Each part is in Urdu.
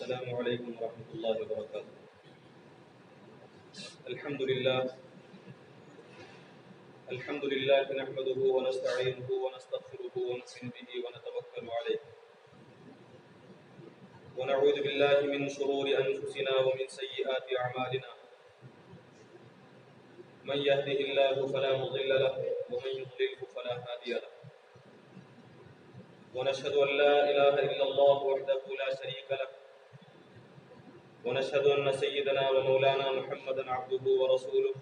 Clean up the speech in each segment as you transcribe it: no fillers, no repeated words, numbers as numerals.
السلام علیکم ورحمۃ اللہ وبرکاتہ۔ الحمد للہ نحمده ونستعینه ونستغفره ونؤمن به ونتوکل علیہ ونعوذ باللہ من شرور انفسنا ومن سیئات اعمالنا من يهده الله فلا مضل له ومن يضلل فلا هادي له ونشهد ان لا اله الا الله وحده لا شريك له ونشهد أن سيدنا ومولانا محمدا عبده ورسوله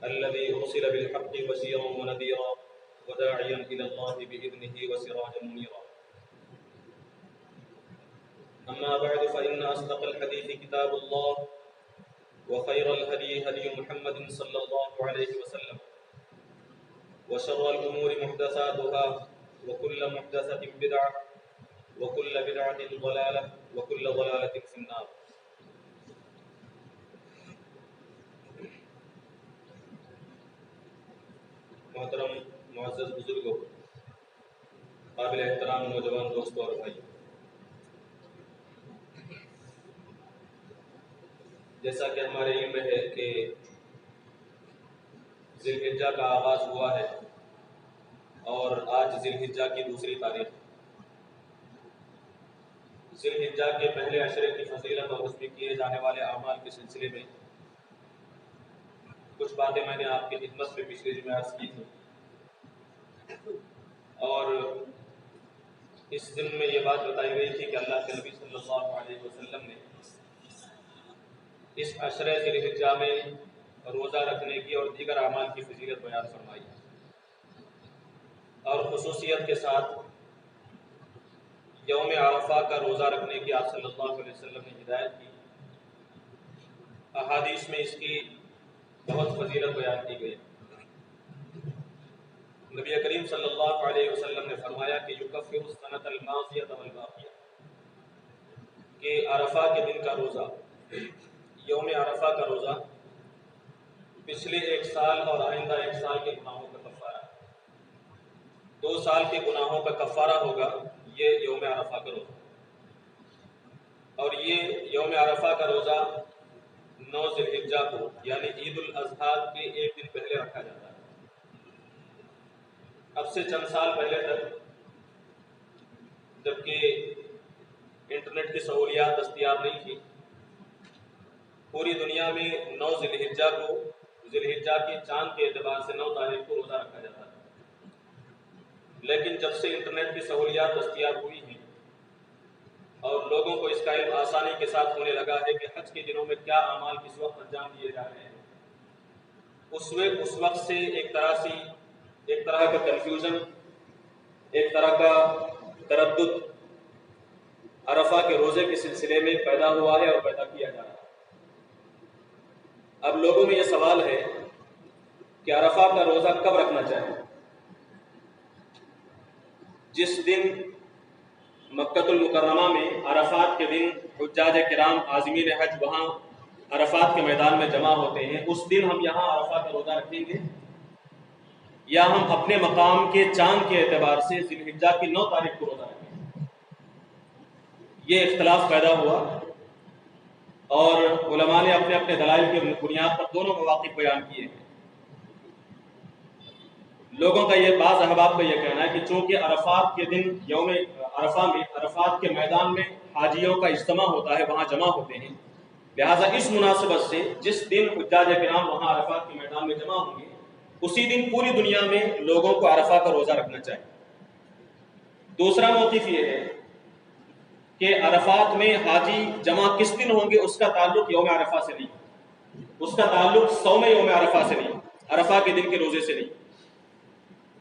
الذي أرسل بالحق بشيرا ونذيرا وداعيا إلى الله بإذنه وسراجا منيرا. أما بعد فإن أصدق الحديث كتاب الله وخير الهدي هدي محمد صلى الله عليه وسلم وشر الأمور محدثاتها وكل محدثة بدعة وكل بدعة ضلالة وكل ضلالة في النار. محترم معزز بزرگوں، قابل احترام نوجوان دوستوں اور بھائی، جیسا کہ ہمارے علم میں ہے کہ ذی الحجہ کا آغاز ہوا ہے اور آج ذی الحجہ کی دوسری تاریخ. ذی الحجہ کے پہلے عشرے کی فضیلت اور اس میں کیے جانے والے اعمال کے سلسلے میں کچھ باتیں میں نے آپ کی خدمت میں پچھلے جمعے عرض کی تھی، اور اس دن میں یہ بات بتائی گئی تھی کہ اللہ کے نبی صلی اللہ علیہ وسلم نے اس عشرے ذی الحجہ میں روزہ رکھنے کی اور دیگر اعمال کی فضیلت بیان فرمائی، اور خصوصیت کے ساتھ یوم عرفہ کا روزہ رکھنے کی آپ صلی اللہ علیہ وسلم نے ہدایت کی. احادیث میں اس کی بہت فضیلت بیان کی گئی. نبی کریم صلی اللہ علیہ وسلم نے فرمایا کہ یکفر السنۃ الماضیۃ والباقیہ، کہ عرفہ کے دن کا روزہ، یوم عرفہ کا روزہ پچھلے ایک سال اور آئندہ ایک سال کے گناہوں کا کفارہ، 2 سال کے گناہوں کا کفارہ ہوگا یہ یوم عرفہ کا روزہ. اور یہ یوم عرفہ کا روزہ 9 ذی الحجہ کو یعنی عید الاضحیٰ کے ایک دن پہلے رکھا جاتا ہے. اب سے چند سال پہلے تک جبکہ انٹرنیٹ کی سہولیات دستیاب نہیں تھی، پوری دنیا میں 9 ذی الحجہ کو، ذی الحجہ کے چاند کے اعتبار سے 9 تاریخ کو روزہ رکھا جاتا ہے. لیکن جب سے انٹرنیٹ کی سہولیات دستیاب ہوئی ہیں اور لوگوں کو اس کا علم آسانی کے ساتھ ہونے لگا ہے کہ حج کے دنوں میں کیا اعمال کس وقت انجام دیے جا رہے ہیں، اس وقت سے ایک طرح کا کنفیوژن، ایک طرح کا تردد عرفہ کے روزے کے سلسلے میں پیدا ہوا ہے اور پیدا کیا جا رہا ہے. اب لوگوں میں یہ سوال ہے کہ عرفہ کا روزہ کب رکھنا چاہیے؟ جس دن مکۃ المکرمہ میں عرفات کے دن حجاج کرام عازمین حج وہاں عرفات کے میدان میں جمع ہوتے ہیں، اس دن ہم یہاں عرفہ کا روزہ رکھیں گے، یا ہم اپنے مقام کے چاند کے اعتبار سے ذی الحجہ کی 9 تاریخ کو روزہ رکھیں گے؟ یہ اختلاف پیدا ہوا اور علماء نے اپنے اپنے دلائل کی بنیاد پر دونوں مواقف بیان کیے ہیں. لوگوں کا یہ، بعض احباب کا یہ کہنا ہے کہ چونکہ عرفات کے دن یوم عرفہ میں عرفات کے میدان میں حاجیوں کا اجتماع ہوتا ہے، وہاں جمع ہوتے ہیں، لہٰذا اس مناسبت سے جس دن حجاج کرام وہاں عرفات کے میدان میں جمع ہوں گے اسی دن پوری دنیا میں لوگوں کو عرفہ کا روزہ رکھنا چاہیے. دوسرا موقف یہ ہے کہ عرفات میں حاجی جمع کس دن ہوں گے اس کا تعلق یوم عرفہ سے نہیں، اس کا تعلق صوم یوم عرفہ سے نہیں، عرفہ کے دن کے روزے سے نہیں.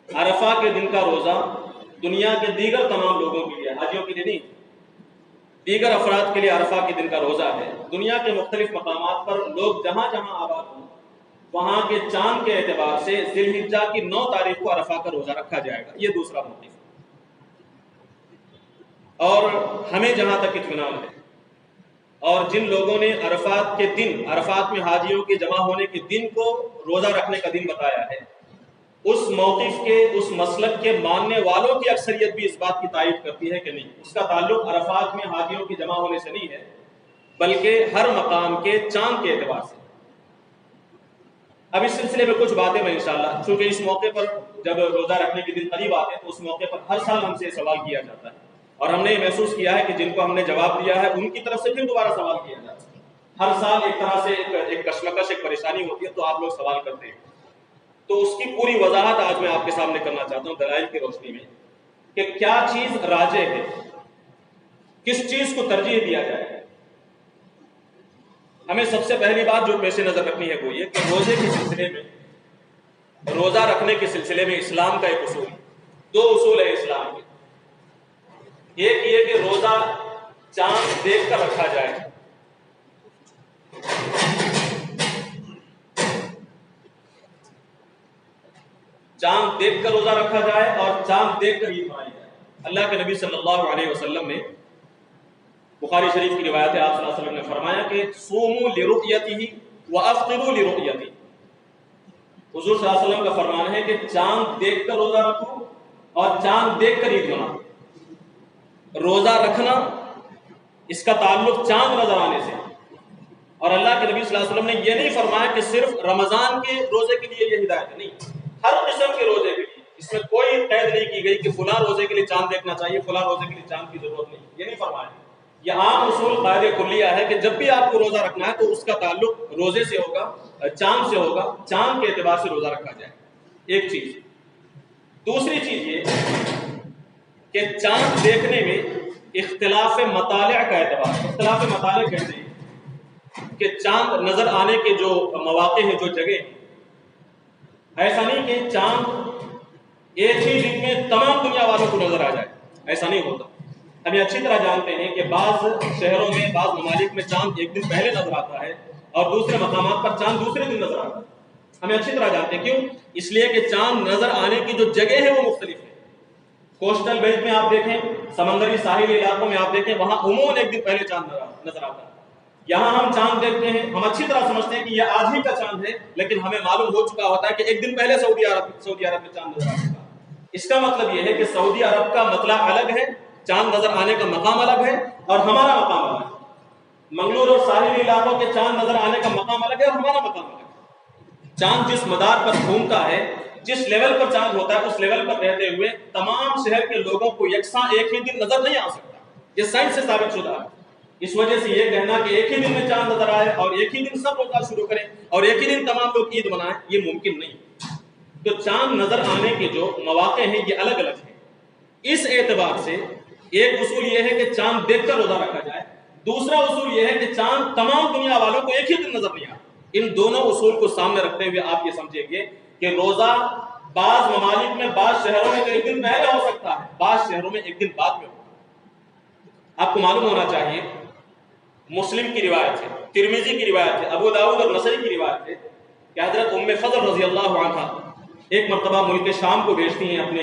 عرفہ کے دن کا روزہ دنیا کے دیگر تمام لوگوں کے لیے، حاجیوں کے لیے نہیں، دیگر افراد کے لیے عرفہ کے دن کا روزہ ہے. دنیا کے مختلف مقامات پر لوگ جہاں جہاں آباد ہوں وہاں کے چاند کے اعتبار سے ذی الحجہ کی 9 تاریخ کو عرفہ کا روزہ رکھا جائے گا. یہ دوسرا موقف. اور ہمیں جہاں تک اطمینان ہے اور جن لوگوں نے عرفات کے دن، عرفات میں حاجیوں کے جمع ہونے کے دن کو روزہ رکھنے کا دن بتایا ہے، اس موقف کے، اس مسلک کے ماننے والوں کی اکثریت بھی اس بات کی تائید کرتی ہے کہ نہیں، اس کا تعلق عرفات میں حاجیوں کی جمع ہونے سے نہیں ہے، بلکہ ہر مقام کے چاند کے اعتبار سے۔ اب اس سلسلے میں کچھ باتیں میں انشاءاللہ، چونکہ اس موقع پر جب روزہ رکھنے کے دن قریب آتے ہیں تو اس موقع پر ہر سال ہم سے سوال کیا جاتا ہے، اور ہم نے یہ محسوس کیا ہے کہ جن کو ہم نے جواب دیا ہے ان کی طرف سے پھر دوبارہ سوال کیا جاتا ہے۔ ہر سال ایک طرح سے ایک کشمکش، ایک پریشانی ہوتی ہے، تو آپ لوگ سوال کرتے ہیں۔ تو اس کی پوری وضاحت آج میں آپ کے سامنے کرنا چاہتا ہوں دلائل کی روشنی میں، کہ کیا چیز راجح ہے، کس چیز کو ترجیح دیا جائے۔ ہمیں سب سے پہلی بات جو پیش نظر رکھنی ہے وہ یہ کہ روزے کے سلسلے میں، روزہ رکھنے کے سلسلے میں اسلام کا ایک اصول، دو اصول ہے اسلام کے۔ ایک یہ کہ روزہ چاند دیکھ کر رکھا جائے، چاند دیکھ کر روزہ رکھا جائے اور چاند دیکھ کر عید منائی جائے۔ اللہ کے نبی صلی اللہ علیہ وسلم نے، بخاری شریف کی روایت ہے، آپ صلی اللہ علیہ وسلم نے فرمایا کہ صوموا لرؤیتہ وافطروا لرؤیتہ۔ حضور صلی اللہ علیہ وسلم کا فرمان ہے کہ چاند دیکھ کر روزہ رکھو اور چاند دیکھ کر عید مناؤ۔ روزہ رکھنا اس کا تعلق چاند نظر آنے سے، اور اللہ کے نبی صلی اللہ علیہ وسلم نے یہ نہیں فرمایا کہ صرف رمضان کے روزے کے لیے یہ ہدایت ہے، نہیں، ہر قسم کے روزے کے لیے۔ اس میں کوئی قید نہیں کی گئی کہ فلاں روزے کے لیے چاند دیکھنا چاہیے، فلاں روزے کے لیے چاند کی ضرورت نہیں، یہ نہیں فرمایا۔ یہ عام اصول قاعدہ کلیہ ہے کہ جب بھی آپ کو روزہ رکھنا ہے تو اس کا تعلق روزے سے ہوگا، چاند سے ہوگا، چاند کے اعتبار سے روزہ رکھا جائے، ایک چیز۔ دوسری چیز یہ کہ چاند دیکھنے میں اختلاف مطالع کا اعتبار ہے۔ اختلاف مطالع کہتے ہیں کہ چاند نظر آنے کے جو مواقع ہیں، جو جگہ ہیں، ایسا نہیں کہ چاند ایک ہی دن میں تمام دنیا والوں کو نظر آ جائے، ایسا نہیں ہوتا۔ ہم یہ اچھی طرح جانتے ہیں کہ بعض شہروں میں، بعض ممالک میں چاند ایک دن پہلے نظر آتا ہے اور دوسرے مقامات پر چاند دوسرے دن نظر آتا ہے۔ ہمیں اچھی طرح جانتے ہیں، کیوں؟ اس لیے کہ چاند نظر آنے کی جو جگہ ہے وہ مختلف ہے۔ کوسٹل بیلٹ میں آپ دیکھیں، سمندری ساحلی علاقوں میں آپ دیکھیں، وہاں عموماً ایک دن پہلے چاند نظر آتا ہے۔ یہاں ہم چاند دیکھتے ہیں، ہم اچھی طرح سمجھتے ہیں کہ یہ آج ہی کا چاند ہے، لیکن ہمیں معلوم ہو چکا ہوتا ہے کہ ایک دن پہلے سعودی عرب میں چاند نظر آ چکا ہے۔ اس کا مطلب یہ ہے کہ سعودی عرب کا مطلع الگ ہے، چاند نظر آنے کا مقام الگ ہے، اور ہمارا مقام الگ ہے۔ منگلور اور ساحلی علاقوں کے چاند نظر آنے کا مقام الگ ہے اور ہمارا مقام الگ ہے۔ چاند جس مدار پر گھومتا ہے، جس لیول پر چاند ہوتا ہے، اس لیول پر رہتے ہوئے تمام شہر کے لوگوں کو یکساں ایک ہی دن نظر نہیں آ سکتا۔ یہ سائنس سے ثابت شدہ ہے۔ اس وجہ سے یہ کہنا کہ ایک ہی دن میں چاند نظر آئے اور ایک ہی دن سب روزہ شروع کریں اور ایک ہی دن تمام لوگ عید منائیں، یہ ممکن نہیں۔ تو چاند نظر آنے کے جو مواقع ہیں یہ الگ الگ ہیں۔ اس اعتبار سے ایک اصول یہ ہے کہ چاند دیکھ کر روزہ رکھا جائے، دوسرا اصول یہ ہے کہ چاند تمام دنیا والوں کو ایک ہی دن نظر نہیں آتا۔ ان دونوں اصول کو سامنے رکھتے ہوئے آپ یہ سمجھیں گے کہ روزہ بعض ممالک میں، بعض شہروں میں ایک دن پہلے ہو سکتا ہے، بعض شہروں میں ایک دن بعد میں ہوگا۔ آپ کو معلوم ہونا چاہیے، مسلم کی روایت ہے، ترمذی کی روایت ہے، ابو داؤد اور نسائی کی روایت ہے کہ حضرت ام فضل رضی اللہ عنہا ایک مرتبہ ملک شام کو بھیجتی ہیں اپنے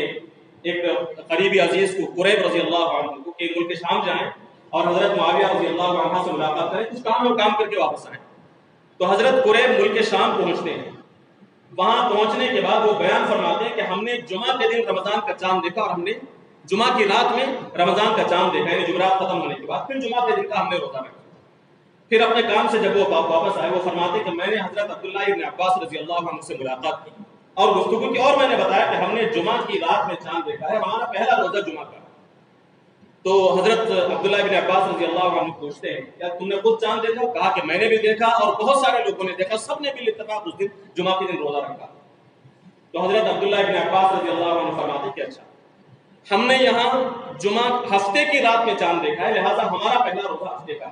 ایک قریبی عزیز کو، قریب رضی اللہ عنہ کو، کہ ملک شام جائیں اور حضرت معاویہ رضی اللہ عنہ سے ملاقات کریں، کچھ کام اور کام کر کے واپس آئیں۔ تو حضرت قریب ملک شام پہنچتے ہیں۔ وہاں پہنچنے کے بعد وہ بیان فرماتے ہیں کہ ہم نے جمعہ کے دن رمضان کا چاند دیکھا اور ہم نے جمعہ کی رات میں رمضان کا چاند دیکھا، یعنی جمعرات ختم ہونے کے بعد پھر جمعہ کے دن کا ہم نے روزہ رکھا۔ پھر اپنے کام سے جب وہ واپس آئے، وہ فرماتے کہ میں نے حضرت عبداللہ ابن عباس رضی اللہ عنہ سے ملاقات کی اور گفتگو کی، اور میں نے بتایا کہ ہم نے جمعہ کی رات میں چاند دیکھا ہے، ہمارا پہلا روزہ جمعہ کا۔ تو حضرت عبداللہ ابن عباس رضی اللہ عنہ پوچھتے ہیں کیا تم نے خود چاند دیکھا؟ کہا کہ میں نے بھی دیکھا اور بہت سارے لوگوں نے دیکھا، سب نے بھی اتفاق اس دن جمعہ کے دن روزہ رکھا۔ تو حضرت عبداللہ ابن عباس رضی اللہ عنہ فرماتے کہ اچھا، ہم نے یہاں جمعہ ہفتے کی رات میں چاند دیکھا ہے، لہٰذا ہمارا پہلا روزہ ہفتے کا۔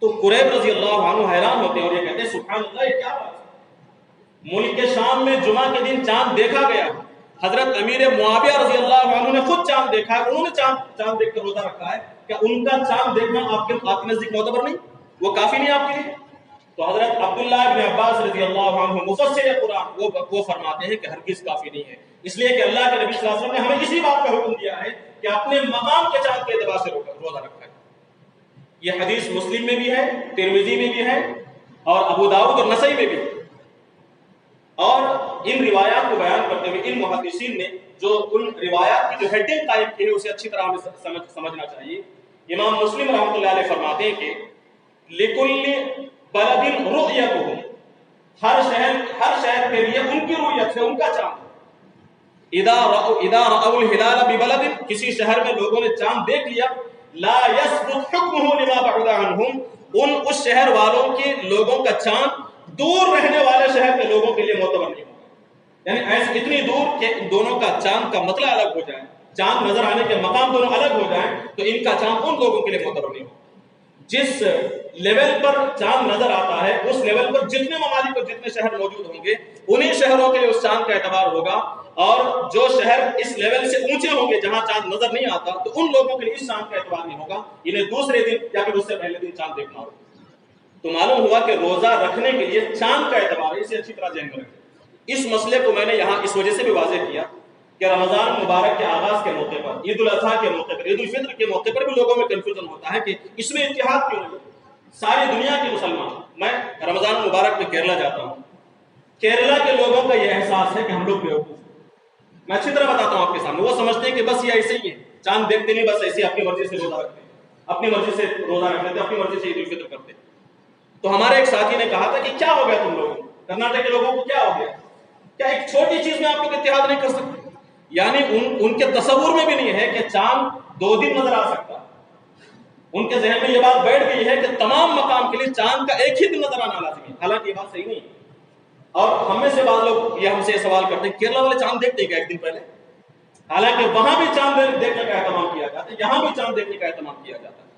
تو قریب رضی اللہ عنہ حیران ہوتے ہیں اور یہ کہتے ہیں سبحان اللہ، یہ کیا بات ہے؟ ملک شام میں جمعہ کے دن چاند دیکھا گیا، حضرت امیر معاویہ رضی اللہ عنہ نے خود چاند دیکھا ہے، انہوں نے چاند دیکھ کر روزہ رکھا ہے، کیا ان کا چاند دیکھنا آپ کے نزدیک معتبر نہیں؟ وہ کافی نہیں آپ کے لیے؟ تو حضرت عبداللہ ابن عباس رضی اللہ عنہ مفسر قرآن وہ فرماتے ہیں کہ ہرگز کافی نہیں ہے، اس لیے کہ اللہ کے نبی صلی اللہ علیہ وسلم نے ہمیں اسی بات کا حکم دیا ہے کہ اپنے مقام کے چاند کے اعتبار سے روزہ رکھا ہے۔ یہ حدیث مسلم میں بھی ہے، ترمذی میں بھی ہے اور ابو داؤد اور نسائی میں بھی ہے۔ اور ان روایات کو بیان کرتے ہوئے ان محدثین نے جو ان روایات کی جو ہیڈنگ قائم کی ہے اسے اچھی طرح ہمیں سمجھنا چاہیے. امام مسلم رحمۃ اللہ علیہ فرماتے ہیں کہ لِكُلِّ بَلَدٍ رُؤْيَتُهُمْ، ہر شہر کے لیے ان کی رؤیت ہے، ان کا چاند. اذا رأوا الهلال ببلد، کسی شہر میں لوگوں نے چاند دیکھ لیا، لا يثبت حكمه لما بعد عنهم، اس شہر والوں کے لوگوں کا چاند دور رہنے والے شہر کے لوگوں کے لیے معتبر نہیں ہوگا. یعنی ایسے اتنی دور کہ ان دونوں کا چاند کا مطلع الگ ہو جائے، چاند نظر آنے کے مقام دونوں الگ ہو جائیں تو ان کا چاند ان لوگوں کے لیے معتبر نہیں ہوگا. جس لیول پر چاند نظر آتا ہے اس لیول پر جتنے ممالک اور جتنے شہر موجود ہوں گے انہی شہروں کے لیے اس چاند کا اعتبار ہوگا، اور جو شہر اس لیول سے اونچے ہوں گے جہاں چاند نظر نہیں آتا تو ان لوگوں کے لیے اس چاند کا اعتبار نہیں ہوگا، انہیں دوسرے دن یا پھر اس سے پہلے دن چاند دیکھنا ہوگا. تو معلوم ہوا کہ روزہ رکھنے کے لیے چاند کا اعتبار ہے، اسے اچھی طرح ذہن میں رکھیں. اس مسئلے کو میں نے یہاں اس وجہ سے بھی واضح کیا کہ رمضان مبارک کے آغاز کے موقع پر، عید الاضحیٰ کے موقع پر، عید الفطر کے موقع پر بھی لوگوں میں کنفیوژن ہوتا ہے کہ اس میں اتحاد کیوں نہیں. ساری دنیا کے مسلمان، میں رمضان مبارک میں کیرلا جاتا ہوں، کیرلا کے لوگوں کا یہ احساس ہے کہ ہم لوگ بیوقوف ہیں. میں اچھی طرح بتاتا ہوں آپ کے سامنے. وہ سمجھتے ہیں کہ بس یہ ایسے ہی ہے، چاند دیکھتے نہیں، بس ایسے اپنی مرضی سے روزہ رکھتے ہیں، اپنی مرضی سے روزہ رکھ لیتے ہیں، اپنی مرضی سے عید الفطر کرتے ہیں. تو ہمارے ایک ساتھی نے کہا تھا کہ کیا ہو گیا تم لوگوں کو، کرناٹک کے لوگوں کو کیا ہو گیا، کیا ایک چھوٹی چیز میں آپ لوگ اتحاد نہیں کر سکتے؟ یعنی ان کے تصور میں بھی نہیں ہے کہ چاند 2 دن نظر آ سکتا. ان کے ذہن میں یہ بات بیٹھ گئی ہے کہ تمام مقام کے لیے چاند کا ایک ہی دن نظر آنا لازمی ہے. حالانکہ یہ بات صحیح نہیں ہے. اور ہم میں سے بعض لوگ یہ ہم سے سوال کرتے ہیں کیرلا والے چاند دیکھتے ہیں کیا ایک دن پہلے؟ حالانکہ وہاں بھی چاند دیکھنے کا اہتمام کیا جاتا ہے، یہاں بھی چاند دیکھنے کا اہتمام کیا جاتا ہے.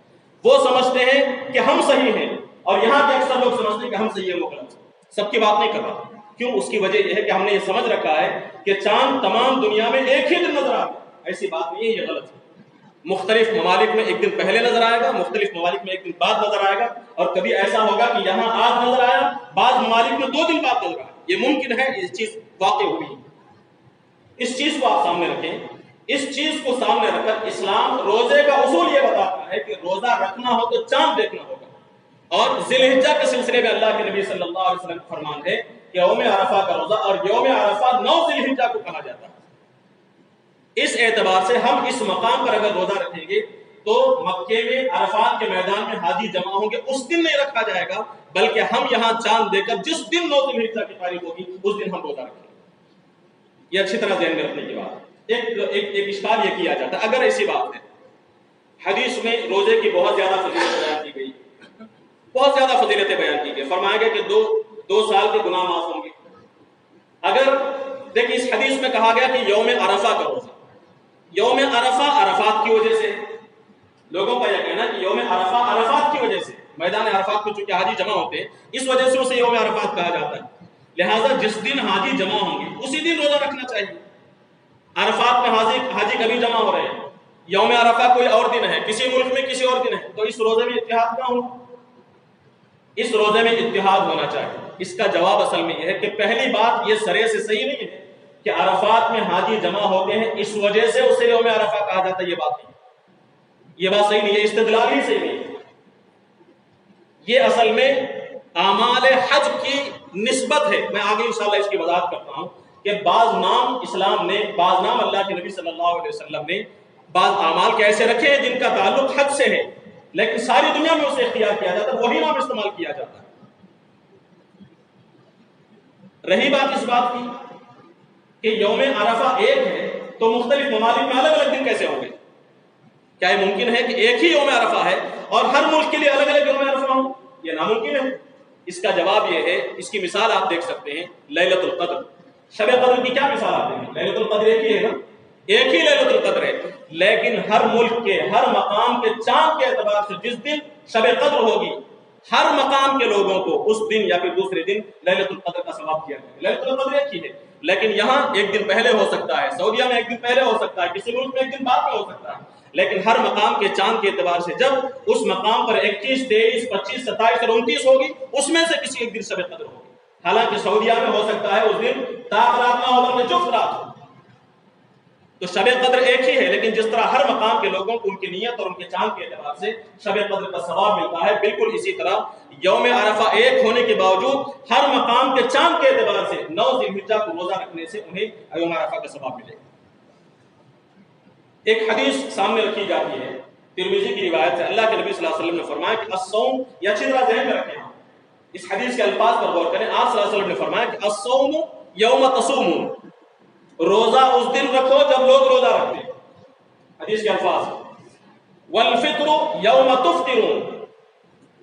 وہ سمجھتے ہیں کہ ہم صحیح ہیں، اور یہاں کے اکثر لوگ سمجھتے ہیں کہ ہم صحیح ہیں، وہ غلط. سب کی بات نہیں کر رہا. کیوں؟ اس کی وجہ یہ ہے کہ ہم نے یہ سمجھ رکھا ہے کہ چاند تمام دنیا میں ایک ہی دن نظر آتا ہے. ایسی بات نہیں ہے، یہ غلط ہے. مختلف ممالک میں ایک دن پہلے نظر آئے گا، مختلف ممالک میں ایک دن بعد نظر آئے گا، اور کبھی ایسا ہوگا کہ یہاں آج نظر آیا، بعض ممالک میں 2 دن بعد نظر آیا. یہ ممکن ہے، یہ چیز واقع ہوئی. اس چیز کو آپ سامنے رکھیں. اس چیز کو سامنے رکھ کر اسلام روزے کا اصول یہ بتاتا ہے کہ روزہ رکھنا ہو تو چاند دیکھنا ہوگا. اور ذی الحجہ کے سلسلے میں اللہ کے نبی صلی اللہ علیہ وسلم کا فرمان ہے کہ یوم عرفہ کا روزہ، اور یوم عرفہ 9 ذی الحجہ کو کہا جاتا ہے. اس اعتبار سے ہم اس مقام پر اگر روزہ رکھیں گے تو مکے میں عرفات کے میدان میں حاجی جمع ہوں گے، اس دن نہیں رکھا جائے گا، بلکہ ہم یہاں چاند دیکھ کر جس دن 9 ذی الحجہ کی تاریخ ہوگی اس دن ہم روزہ رکھیں گے. یہ اچھی طرح ذہن میں رکھنے کی بات ہے. ایک اشکال یہ کیا جاتا ہے، اگر ایسی بات ہے، حدیث میں روزے کی بہت زیادہ فضیلت بیان کی گئی، بہت زیادہ فضیلتیں بیان کی گئی. فرمایا گیا کہ 2 سال کے گناہ معاف ہوں گے. اگر دیکھیں اس حدیث میں کہا گیا کہ یوم عرفہ کا روزہ، یوم عرفہ عرفات کی وجہ سے، لوگوں کا یہ کہنا ہے کہ یوم عرفہ عرفات کی وجہ سے، میدان عرفات میں چونکہ حاجی جمع ہوتے ہیں اس وجہ سے اسے یوم عرفات کہا جاتا ہے. لہٰذا جس دن حاجی جمع ہوں گے اسی دن روزہ رکھنا چاہیے. عرفات میں حاجی کبھی جمع ہو رہے ہیں، یوم عرفہ کوئی اور دن ہے، کسی ملک میں کسی اور دن ہے، تو اس روزے میں اتحاد نہ ہو. اس روزے میں اتحاد ہونا چاہیے. اس کا جواب اصل میں یہ ہے کہ پہلی بات یہ سرے سے صحیح نہیں ہے کہ عرفات میں حاجی جمع ہوتے ہیں اس وجہ سے اسے یوم عرفہ کہا جاتا ہے. یہ بات نہیں، یہ بات صحیح نہیں ہے، استدلال ہی صحیح نہیں ہے. یہ اصل میں اعمال حج کی نسبت ہے. میں آگے انشاءاللہ اس کی وضاحت کرتا ہوں کہ بعض نام اسلام نے، بعض نام اللہ کے نبی صلی اللہ علیہ وسلم نے بعض اعمال کے ایسے رکھے ہیں جن کا تعلق حج سے ہے، لیکن ساری دنیا میں اسے اختیار کیا جاتا ہے، وہی نام استعمال کیا جاتا ہے. رہی بات اس بات کی کہ یوم عرفہ ایک ہے تو مختلف ممالک میں الگ الگ دن کیسے ہوں گے؟ کیا یہ ممکن ہے کہ ایک ہی یوم عرفہ ہے اور ہر ملک کے لیے الگ الگ یوم عرفہ ہوں؟ یہ ناممکن ہے. اس کا جواب یہ ہے، اس کی مثال آپ دیکھ سکتے ہیں لیلۃ القدر. شب قدر کی کیا مثال آپ دیں گے؟ لیلۃ القدر ایک ہی ہے نا، ایک ہی لیلۃ القدر ہے، لیکن ہر ملک کے ہر مقام کے چاند کے اعتبار سے جس دن شب قدر ہوگی ہر مقام کے لوگوں کو اس دن یا پھر دوسرے دن لیلۃ القدر کا ثواب کیا جائے گا. لیلۃ القدر ایک ہی ہے، لیکن یہاں ایک دن پہلے ہو سکتا ہے، سعودیہ میں ایک دن پہلے ہو سکتا ہے، کسی ملک میں ایک دن بعد میں ہو سکتا ہے، لیکن ہر مقام کے چاند کے اعتبار سے جب اس مقام پر 21، 23، 25، 27 اور 29 ہوگی اس میں سے کسی ایک دن شب قدر ہوگی. حالانکہ سعودیہ میں ہو سکتا ہے اس دن تاک رات نہ ہو بلکہ جفت رات ہو. تو شب قدر ایک ہی ہے، لیکن جس طرح ہر مقام کے لوگوں کو ان کی نیت اور ان کے چاند کے اعتبار سے شب قدر کا ثواب ملتا ہے، بالکل اسی طرح یوم عرفہ ایک ہونے کے باوجود ہر مقام کے چاند کے اعتبار سے 9 ذی الحجہ کو روزہ رکھنے سے انہیں یوم عرفہ کا ثواب ملے گا۔ ایک حدیث سامنے رکھی جاتی ہے ترمذی کی روایت سے، اللہ کے نبی صلی اللہ علیہ وسلم نے فرمایا کہ الصوم، یہ اچھی طرح ذہن میں رکھیں، اس حدیث کے الفاظ پر غور کریں۔ آپ صلی اللہ علیہ وسلم نے فرمایا کہ الصوم یوم تصومون، روزہ اس دن رکھو جب لوگ روزہ رکھتے ہیں، حدیث کے الفاظ۔ والفطر یوم تفطرون،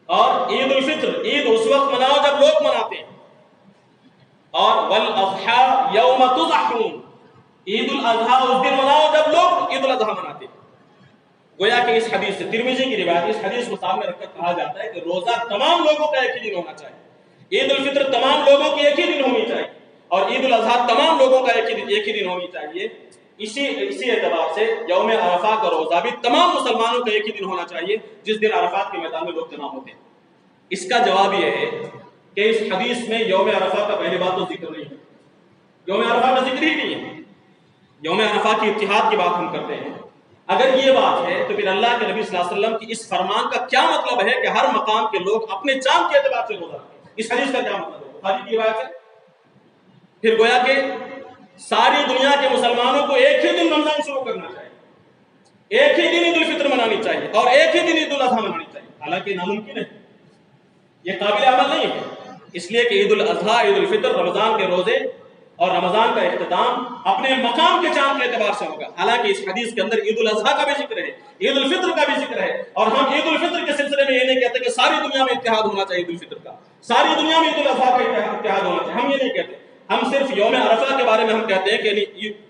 اور عید الفطر، عید اس وقت مناؤ جب لوگ مناتے ہیں۔ اور والاضحى یوم تضحون، عید الاضحیٰ اس دن مناؤ جب لوگ عید الاضحیٰ مناتے ہیں۔ گویا کہ اس حدیث سے، ترمذی کی روایت، اس حدیث کو سامنے رکھ کر کہا جاتا ہے کہ روزہ تمام لوگوں کا ایک ہی دن ہونا چاہیے، عید الفطر تمام لوگوں کی ایک ہی دن ہونی چاہیے، اور عید الاضحیٰ تمام لوگوں کا ایک ہی دن ہونی چاہیے۔ اسی اعتبار سے یوم عرفہ کا روزہ بھی تمام مسلمانوں کا ایک ہی دن ہونا چاہیے، جس دن عرفات کے میدان میں لوگ جمع ہوتے ہیں۔ اس کا جواب یہ ہے کہ اس حدیث میں یوم عرفہ کا پہلی بات تو ذکر نہیں ہے، یوم عرفہ کا ذکر ہی نہیں ہے۔ یوم عرفہ کی اتحاد کی بات ہم کرتے ہیں۔ اگر یہ بات ہے تو پھر اللہ کے نبی صلی اللہ علیہ وسلم کی اس فرمان کا کیا مطلب ہے کہ ہر مقام کے لوگ اپنے چاند کے اعتبار سے روزہ رکھیں؟ اس حدیث کا کیا مطلب ہے؟ بخاری کی روایت ہے۔ پھر گویا کہ ساری دنیا کے مسلمانوں کو ایک ہی دن رمضان شروع کرنا چاہیے، ایک ہی دن عید الفطر منانی چاہیے، اور ایک ہی دن عید الاضحیٰ منانی چاہیے، حالانکہ ناممکن ہے، یہ قابل عمل نہیں ہے، اس لیے کہ عید الاضحیٰ، عید الفطر، رمضان کے روزے اور رمضان کا اختتام اپنے مقام کے چاند کے اعتبار سے ہوگا۔ حالانکہ اس حدیث کے اندر عید الاضحیٰ کا بھی ذکر ہے، عید الفطر کا بھی ذکر ہے، اور ہم عید الفطر کے سلسلے میں یہ نہیں کہتے کہ ساری دنیا میں اتحاد ہونا چاہیے عید الفطر کا، ساری دنیا میں عید الاضحیٰ کا اتحاد ہونا چاہیے، ہم یہ نہیں کہتے۔ ہم صرف یوم عرفہ کے بارے میں ہم کہتے ہیں کہ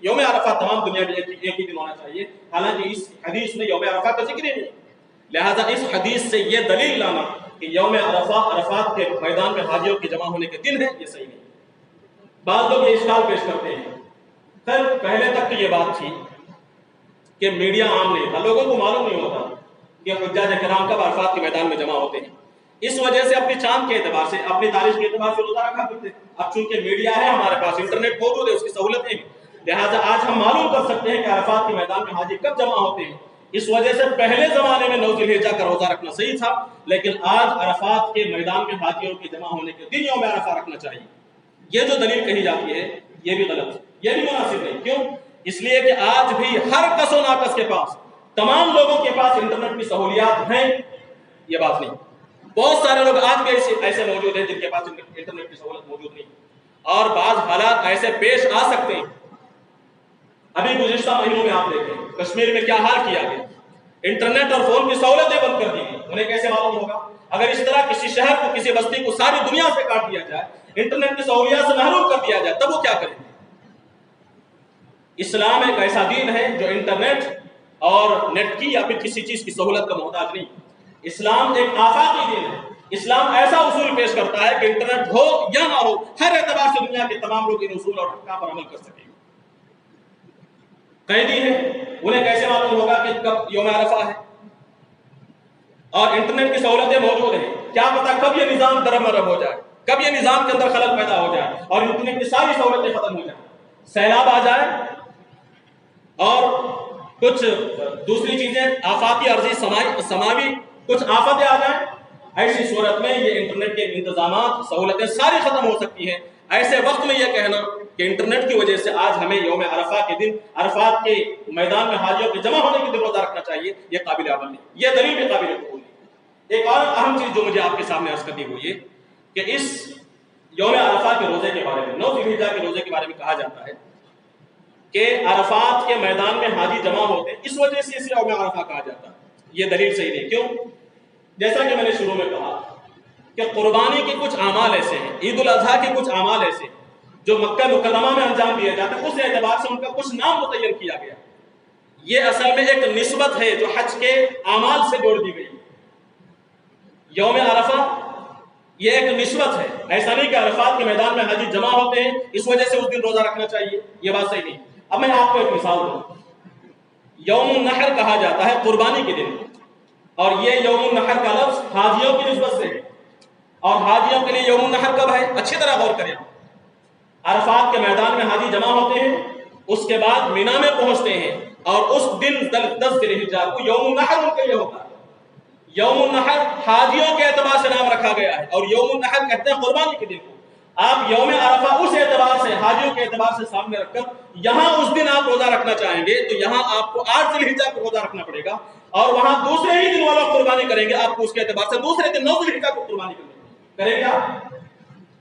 یوم عرفہ تمام دنیا میں ایک ہی دن ہونا چاہیے، حالانکہ اس حدیث میں یوم عرفہ کا ذکر ہی نہیں۔ لہذا اس حدیث سے یہ دلیل لانا کہ یوم عرفہ عرفات کے میدان میں حاجیوں کے جمع ہونے کے دن ہے، یہ صحیح نہیں۔ بعض لوگ یہ اشکال پیش کرتے ہیں، خیر پہلے تک تو یہ بات تھی کہ میڈیا عام نہیں تھا، لوگوں کو معلوم نہیں ہوتا کہ حجاج کرام کب عرفات کے میدان میں جمع ہوتے ہیں، اس وجہ سے اپنی چاند کے اعتبار سے، اپنی تاریخ کے اعتبار سے روزہ رکھا کرتے۔ اب چونکہ میڈیا ہے ہمارے پاس، انٹرنیٹ موجود ہے، اس کی سہولتیں ہیں، لہٰذا آج ہم معلوم کر سکتے ہیں کہ عرفات کے میدان میں حاجی کب جمع ہوتے ہیں۔ اس وجہ سے پہلے زمانے میں 9 ذی الحجہ کا روزہ رکھنا صحیح تھا، لیکن آج عرفات کے میدان میں حاجیوں کے جمع ہونے کے دن یوم عرفہ رکھنا چاہیے۔ یہ جو دلیل کہی جاتی ہے یہ بھی غلط ہے، یہ بھی مناسب نہیں۔ کیوں؟ اس لیے کہ آج بھی ہر کس و ناکس کے پاس، تمام لوگوں کے پاس انٹرنیٹ کی سہولیات ہیں، یہ بات نہیں۔ بہت سارے لوگ آج بھی ایسے موجود ہیں جن کے پاس انٹرنیٹ کی سہولت موجود نہیں، اور بعض حالات ایسے پیش آ سکتے ہیں۔ ابھی گزشتہ مہینوں میں آپ دیکھیں کشمیر میں کیا حال کیا گیا، انٹرنیٹ اور فون کی سہولتیں بند کر دی گئی، انہیں کیسے معلوم ہوگا؟ اگر اس طرح کسی شہر کو، کسی بستی کو ساری دنیا سے کاٹ دیا جائے، انٹرنیٹ کی سہولیات سے محروم کر دیا جائے، تب وہ کیا کریں گے؟ اسلام ایک ایسا دین ہے جو انٹرنیٹ اور نیٹ کی یا پھر کسی چیز کی سہولت کا محتاج نہیں۔ اسلام ایک آفاقی دین ہے، اسلام ایسا اصول پیش کرتا ہے کہ انٹرنیٹ ہو یا نہ ہو، ہر اعتبار سے دنیا کے تمام لوگ ان اصول اور احکام پر عمل کر سکیں۔ قیدی ہیں، انہیں کیسے معلوم ہوگا کہ کب یوم عرفہ ہے؟ اور انٹرنیٹ کی سہولتیں موجود ہیں، کیا پتا کب یہ نظام درمرم ہو جائے، کب یہ نظام کے اندر خلل پیدا ہو جائے اور انٹرنیٹ کی ساری سہولتیں ختم ہو جائیں، سیلاب آ جائے اور کچھ دوسری چیزیں، آفاتی عرضی سماوی کچھ آفتیں آ جائیں۔ ایسی صورت میں یہ انٹرنیٹ کے انتظامات، سہولتیں ساری ختم ہو سکتی ہیں۔ ایسے وقت میں یہ کہنا کہ انٹرنیٹ کی وجہ سے آج ہمیں یوم عرفہ کے دن عرفات کے میدان میں حاجیوں کے جمع ہونے کے دن روزہ رکھنا چاہیے، یہ قابل عمل نہیں، یہ دلیل بھی قابل قبول نہیں۔ ایک اور اہم چیز جو مجھے آپ کے سامنے عرض کرنی ہوئی ہے کہ اس یوم عرفہ کے روزے کے بارے میں، 9 ذی الحجہ کے روزے کے بارے میں کہا جاتا ہے کہ عرفات کے میدان میں حاجی جمع ہوتے ہیں، اس وجہ سے اسے یوم عرفہ کہا جاتا ہے۔ یہ دلیل صحیح نہیں۔ کیوں؟ جیسا کہ میں نے شروع میں کہا کہ قربانی کے کچھ اعمال ایسے ہیں، عید الاضحیٰ کے کچھ اعمال ایسے ہیں جو مکہ مکرمہ میں انجام دیا جاتا ہے، اس اعتبار سے ان کا کچھ نام متعین کیا گیا۔ یہ اصل میں ایک نسبت ہے جو حج کے اعمال سے جوڑ دی گئی۔ یوم عرفہ یہ ایک نسبت ہے، ایسا نہیں کہ عرفات کے میدان میں حاجی جمع ہوتے ہیں اس وجہ سے اس دن روزہ رکھنا چاہیے، یہ بات صحیح نہیں۔ اب میں آپ کو ایک مثال دوں، یوم النحر کہا جاتا ہے قربانی کے دن، اور یہ یوم النحر کا لفظ حاجیوں کی نسبت سے ہے، اور حاجیوں کے لیے یوم النحر کب ہے؟ اچھی طرح غور کریں، عرفات کے میدان میں حاجی جمع ہوتے ہیں اس کے بعد مینا میں پہنچتے ہیں اور اس دن 10 ذی الحجہ کو یوم النحر ان کے لیے ہوتا ہے. یوم النحر حاجیوں کے اعتبار سے نام رکھا گیا ہے اور یوم النحر کہتے ہیں قربانی کے دن کو. آپ یوم عرفہ اس اعتبار سے حاجیوں کے اعتبار سے سامنے رکھ کر یہاں اس دن آپ روزہ رکھنا چاہیں گے تو یہاں آپ کو 8 ذی الحجہ کو روزہ رکھنا پڑے گا اور وہاں دوسرے ہی دن والا قربانی کریں گے آپ کو اس کے اعتبار سے دوسرے دن 9 ذی الحجہ کو قربانی کریں گے.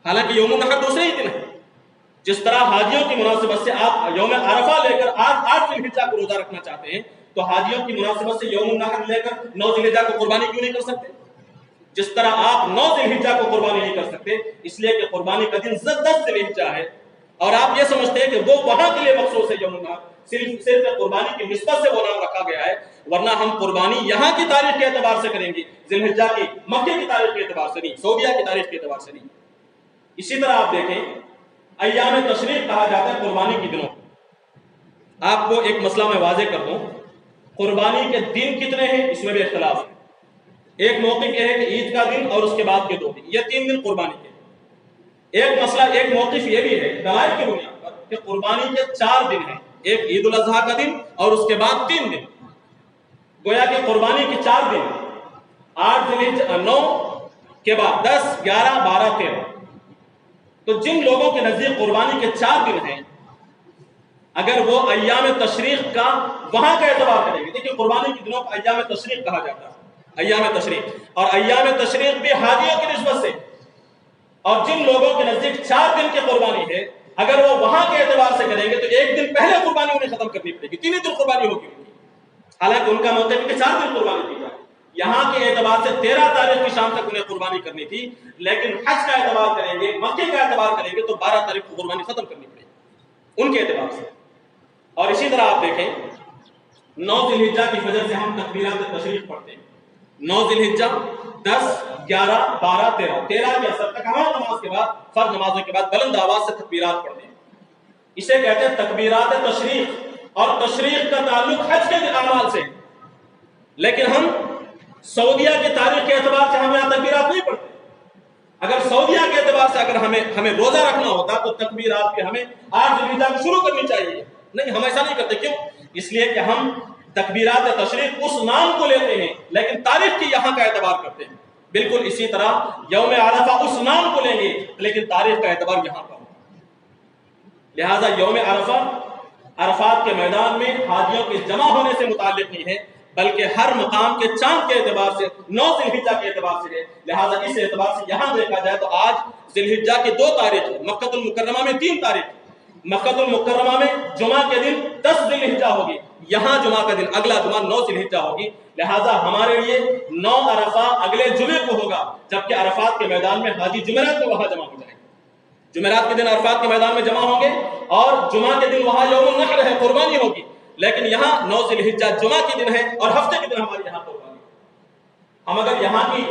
حالانکہ یوم النحر دوسرے ہی دن ہے. جس طرح حاجیوں کی مناسبت سے آپ یوم عرفہ لے کر آج 8 ذی الحجہ کو روزہ رکھنا چاہتے ہیں تو حاجیوں کی مناسبت سے یوم النحر لے کر 9 ذی الحجہ کو قربانی کیوں نہیں کر سکتے؟ جس طرح آپ 9 ذی الحجہ کو قربانی نہیں کر سکتے اس لیے کہ قربانی کا دن 10 ذی الحجہ ہے اور آپ یہ سمجھتے ہیں کہ وہ وہاں کے لیے مخصوص ہے یوم النحر, صرف قربانی کی نسبت سے وہ نام رکھا گیا ہے, ورنہ ہم قربانی یہاں کی تاریخ کے اعتبار سے کریں گے, ذی الحجہ کی مکے کی تاریخ کے اعتبار سے نہیں, سعودیہ کی تاریخ کے اعتبار سے نہیں. اسی طرح آپ دیکھیں ایام تشریق کہا جاتا ہے قربانی کے دنوں. آپ کو ایک مسئلہ میں واضح کر دوں, قربانی کے دن کتنے ہیں اس میں بھی اختلاف ہے. ایک موقف یہ ہے کہ عید کا دن اور اس کے بعد کے 2 دن, یہ 3 دن قربانی کے. ایک مسئلہ, ایک موقف یہ بھی ہے دلائل کی بنیاد پر کہ قربانی کے 4 دن ہیں, ایک عید الاضحیٰ کا دن اور اس کے بعد 3 دن. گویا کہ قربانی کے 4 دن 8 ذی الحجہ 9 کے بعد 10 11 12 13. تو جن لوگوں کے نزدیک قربانی کے 4 دن ہیں اگر وہ ایام تشریق کا وہاں کا اعتبار کریں گے, دیکھیں قربانی کے دنوں کو ایام تشریق کہا جاتا ہے, ایام تشریق, اور ایام تشریق بھی حاجیوں کی نسبت سے, اور جن لوگوں کے نزدیک 4 دن کی قربانی ہے اگر وہ وہاں کے اعتبار سے کریں گے تو ایک دن پہلے قربانی انہیں ختم کرنی پڑے گی, 3 دن قربانی ہوگی ان کی. حالانکہ ان کا موقع ہے کہ 4 دن قربانی کی جائے. یہاں کے اعتبار سے 13 تاریخ کی شام تک انہیں قربانی کرنی تھی, لیکن حج کا اعتبار کریں گے, مکے کا اعتبار کریں گے تو 12 تاریخ کو قربانی ختم کرنی پڑے گی ان کے اعتبار سے. اور اسی طرح آپ دیکھیں 9 ذی الحجہ کی فجر سے ہم تکبیرات تشریق پڑھتے ہیں. 9 ذی الحجہ 10 11 12 13 کے اثر تک ہمارا نماز کے بعد, فرض نمازوں کے بعد بلند آواز سے تکبیرات پڑھتے ہیں. اسے کہتے ہیں تکبیرات تشریق, اور تشریق کا تعلق حج کے اعمال سے. لیکن ہم سعودیہ کی تاریخ کے اعتبار سے ہم یہاں تکبیرات نہیں پڑھتے. اگر سعودیہ کے اعتبار سے اگر ہمیں روزہ رکھنا ہوتا تو تکبیرات کے ہمیں 8 ذی الحجہ شروع کرنی چاہیے. نہیں, ہم ایسا نہیں کرتے. کیوں؟ اس لیے کہ ہم تکبیرات تشریق اس نام کو لیتے ہیں لیکن تاریخ کی یہاں کا اعتبار کرتے ہیں. بالکل اسی طرح یوم عرفہ اس نام کو لیں گے لیکن تاریخ کا اعتبار یہاں کا. لہذا یوم عرفہ عرفات کے میدان میں حاجیوں کے جمع ہونے سے متعلق نہیں ہے بلکہ ہر مقام کے چاند کے اعتبار سے 9 ذی الحجہ کے اعتبار سے ہے. لہذا اس اعتبار سے یہاں دیکھا جائے تو آج ذی الحجہ کی 2 تاریخ, مکہ المکرمہ میں 3 تاریخ. مکہ المکرمہ میں جمعہ کے دن 10 ذی الحجہ ہوگی, یہاں جمعہ کا دن اگلا جمعہ 9 ذی الحجہ ہوگی. لہذا ہمارے لیے 9 عرفہ اگلے جمعے کو ہوگا, جبکہ عرفات کے میدان میں حاجی جمعرات کو وہاں جمع ہو جائیں گے. جمعرات کے دن عرفات کے میدان میں جمع ہوں گے اور جمعہ کے دن وہاں یوم النحر ہے, قربانی ہوگی. لیکن یہاں 9 ذی الحجہ جمعہ کے دن ہے اور ہفتے کے دن ہمارے یہاں قربانی. ہم اگر یہاں کی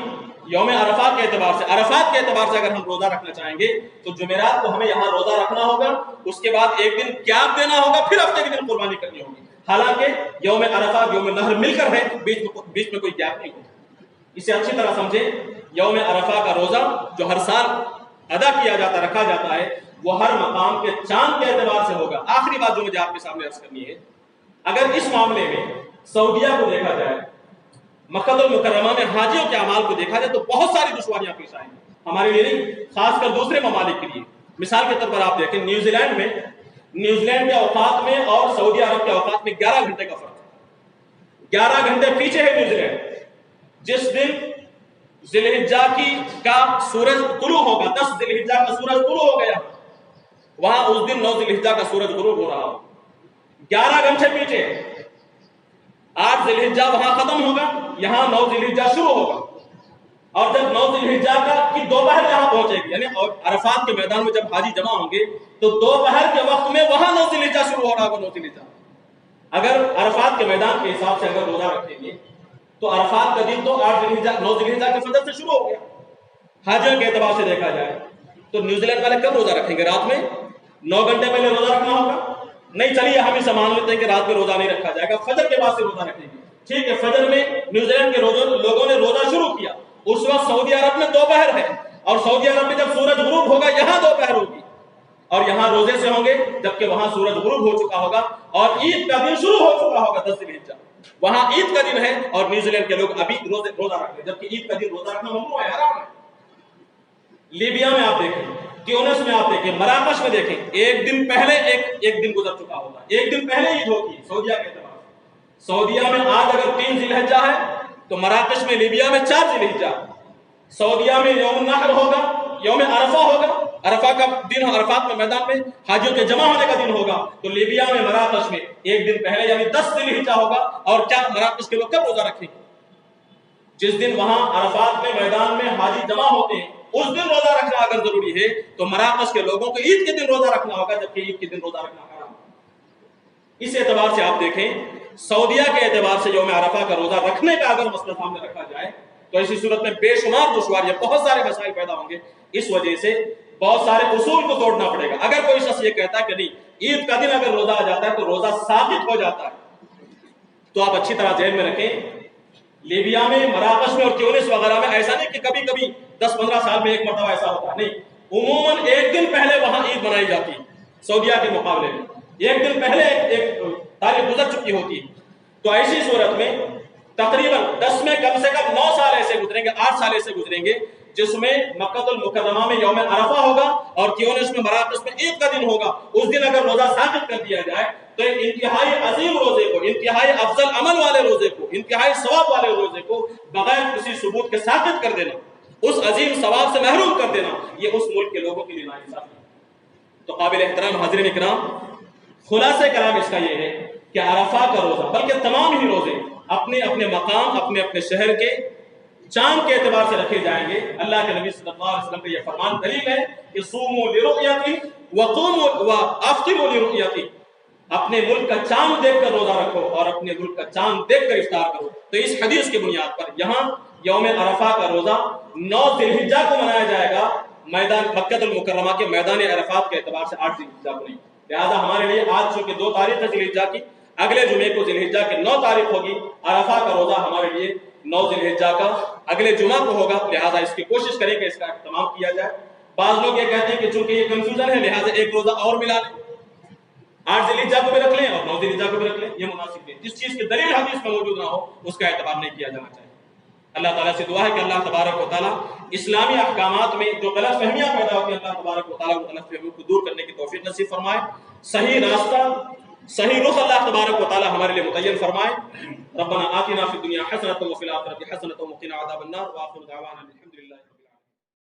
یوم عرفات کے اعتبار سے, عرفات کے اعتبار سے اگر ہم روزہ رکھنا چاہیں گے تو جمعرات کو ہمیں یہاں روزہ رکھنا ہوگا, اس کے بعد ایک دن قیام دینا ہوگا, پھر ہفتے کے دن قربانی کرنی ہوگی. حالانکہ یوم عرفہ یوم النحر مل کر ہے, بیچ میں کوئی گیپ نہیں ہوگا. اسے اچھی طرح سمجھیں. یوم عرفہ کا روزہ جو ہر سال ادا کیا جاتا, رکھا جاتا ہے, وہ ہر مقام کے چاند کے اعتبار سے ہوگا. آخری بات جو مجھے آپ کے سامنے عرض کرنی ہے, اگر اس معاملے میں سعودیہ کو دیکھا جائے, مکہ المکرمہ میں حاجیوں کے اعمال کو دیکھا جائے تو بہت ساری دشواریاں پیش آئیں ہمارے لیے نہیں, خاص کر دوسرے ممالک کے لیے. مثال کے طور پر آپ دیکھیں نیوزی لینڈ کے اوقات میں اور سعودی عرب کے اوقات میں 11 گھنٹے کا فرق ہے. 11 گھنٹے پیچھے ہے نیوزی لینڈ. جس دن ذی الحجہ کا سورج طلوع ہوگا, 10 ذی الحجہ کا سورج طلوع ہو گیا, وہاں اس دن 9 ذی الحجہ کا سورج غروب ہو رہا ہو. 11 گھنٹے پیچھے. 8 ذی الحجہ وہاں ختم ہوگا, یہاں 9 ذی الحجہ شروع ہوگا. اور جب 9 ذی الحجہ کی دوپہر یہاں پہنچے گی, یعنی عرفات کے میدان میں جب حاجی جمع ہوں گے تو دوپہر کے وقت میں وہاں 9 ذی الحجہ شروع ہو رہا ہوگا. 9 ذی الحجہ اگر عرفات کے میدان کے حساب سے اگر روزہ رکھیں گے تو عرفات کا دن تو 8 ذی الحجہ 9 ذی الحجہ کے فجر سے شروع ہو گیا. حاجیوں کے اعتبار سے دیکھا جائے تو نیوزی لینڈ والے کب روزہ رکھیں گے؟ رات میں 9 گھنٹے پہلے روزہ رکھنا ہوگا. نہیں, چلیے ہم اسے مان لیتے ہیں کہ رات میں روزہ نہیں رکھا جائے گا, فجر کے بعد سے روزہ رکھیں گے. ٹھیک ہے, فجر میں نیوزی لینڈ کے لوگوں نے روزہ شروع کیا, اس وقت سعودی عرب میں دوپہر ہے, اور سعودی عرب میں جب سورج غروب ہوگا یہاں دوپہر ہوگی, اور یہاں روزے سے ہوں گے جبکہ وہاں سورج غروب ہو چکا ہوگا اور عید کا دن شروع ہو چکا ہوگا 10 ذی الحجہ، وہاں عید کا دن ہے اور نیوزی لینڈ کے لوگ ابھی روزہ رکھ رہے ہیں جبکہ عید کا دن روزہ رکھنا ممنوع ہے، حرام ہے۔ لیبیا میں آپ دیکھیں، ٹیونس میں آپ دیکھیں، مراکش میں دیکھیں، ایک دن پہلے ایک دن گزر چکا ہوتا ہے، ایک دن پہلے عید ہوتی ہے سعودیہ کے اعتبار سے۔ سعودیہ میں آج اگر 3 ذی الحجہ ہے تو مراکش میں لیبیا میں 4 ذی الحجہ، سعودیہ میں یوم النحر ہوگا، یوم عرفہ ہوگا، عرفہ کا دن عرفات میں میدان میں حاجیوں کے جمع ہونے کا دن ہوگا، تو لیبیا میں مراکش میں ایک دن پہلے یعنی 10 ذی الحجہ ہوگا۔ اور کیا مراکش کے لوگ کب روزہ رکھیں گے؟ جس دن وہاں عرفات میں میدان میں حاجی جمع ہوتے ہیں اس دن روزہ رکھنا اگر ضروری ہے تو مراکش کے لوگوں کو عید کے دن روزہ رکھنا ہوگا جبکہ عید کے دن روزہ رکھنا حرام ہے۔ اس اعتبار سے آپ دیکھیں سعودیہ کے اعتبار سے یوم عرفہ کا روزہ رکھنے کا اگر مسئلہ سامنے رکھا جائے تو ایسی صورت میں بے شمار دشواریاں، بہت سارے مسائل پیدا ہوں گے۔ اس وجہ سے بہت سارے اصول کو توڑنا پڑے گا۔ اگر کوئی شخص یہ کہتا ہے کہ نہیں عید کا دن اگر روزہ آ جاتا ہے تو روزہ ثابت ہو جاتا ہے، تو آپ اچھی طرح ذہن میں رکھیں لیبیا میں، مراکش میں اور ٹیونس وغیرہ میں ایسا نہیں کہ کبھی کبھی 10-15 سال میں ایک مرتبہ ایسا ہوتا ہے، نہیں، عموماً ایک دن پہلے وہاں عید منائی جاتی ہے سعودیہ کے مقابلے میں، ایک دن پہلے ایک تاریخ گزر چکی ہوتی ہے۔ تو ایسی صورت میں تقریباً 10 میں کم سے کم 9 سال ایسے گزریں گے، 8 سال ایسے گزریں گے جس میں مکہ المکرمہ میں یوم عرفہ ہوگا اور ٹیونس میں مراکش میں عید کا دن ہوگا۔ اس دن اگر روزہ ثابت کر دیا جائے تو انتہائی عظیم روزے کو، انتہائی افضل عمل والے روزے کو، انتہائی ثواب والے روزے کو بغیر کسی ثبوت کے ثابت کر دینا، اس عظیم ثواب سے محروم کر دینا، یہ اس ملک کے لوگوں کے لیے ناانصافی ہے۔ تو قابل احترام حاضرین اکرام، خلاصہ کلام اس کا یہ ہے کہ عرفہ کا روزہ بلکہ تمام ہی روزے اپنے اپنے مقام، اپنے اپنے شہر کے چاند کے اعتبار سے رکھے جائیں گے۔ اللہ کے نبی صلی اللہ علیہ وسلم کا یہ فرمان دلیل ہے کہ صوموا لرؤیتہ وقوموا وافطروا لرؤیتہ، اپنے ملک کا چاند دیکھ کر روزہ رکھو اور اپنے ملک کا چاند دیکھ کر افطار کرو۔ تو اس حدیث کی بنیاد پر یہاں یوم عرفہ کا روزہ 9 ذی الحجہ کو منایا جائے گا، میدان مکہ المکرمہ کے میدان عرفات کے اعتبار سے 8 ذی الحجہ کو نہیں۔ لہٰذا ہمارے لیے آج چونکہ 2 تاریخ ہے ذی الحجہ کی، اگلے جمعے کو ذی الحجہ کی 9 تاریخ ہوگی، عرفہ کا روزہ ہمارے لیے 9 ذی الحجہ کا اگلے جمعہ کو ہوگا، لہٰذا اس کی کوشش کریں کہ اس کا اہتمام کیا جائے۔ بعض لوگ یہ کہتے ہیں کہ چونکہ یہ کنفیوژن ہے لہٰذا ایک روزہ اور ملا لیں، 8 ذی الحجہ کو بھی رکھ لیں اور 9 ذی الحجہ کو بھی رکھ لیں، یہ مناسب نہیں۔ جس چیز کی دلیل حدیث میں موجود نہ ہو اس کا اعتبار نہیں کیا جانا چاہیے۔ اللہ تعالیٰ سے دعا ہے کہ اللہ تبارک و تعالیٰ اسلامی احکامات میں جو غلط فہمیاں پیدا ہوتی ہیں اللہ تبارک و تعالیٰ ان غلط فہمیوں کو دور کرنے کی توفیق نصیب فرمائے، صحیح راستہ، صحیح رخ اللہ تبارک و تعالیٰ ہمارے لیے متعین فرمائے۔ ربنا آتنا فی الدنیا حسنۃ وفی الآخرۃ حسنۃ وقنا عذاب النار، وآخر دعوانا الحمد للہ۔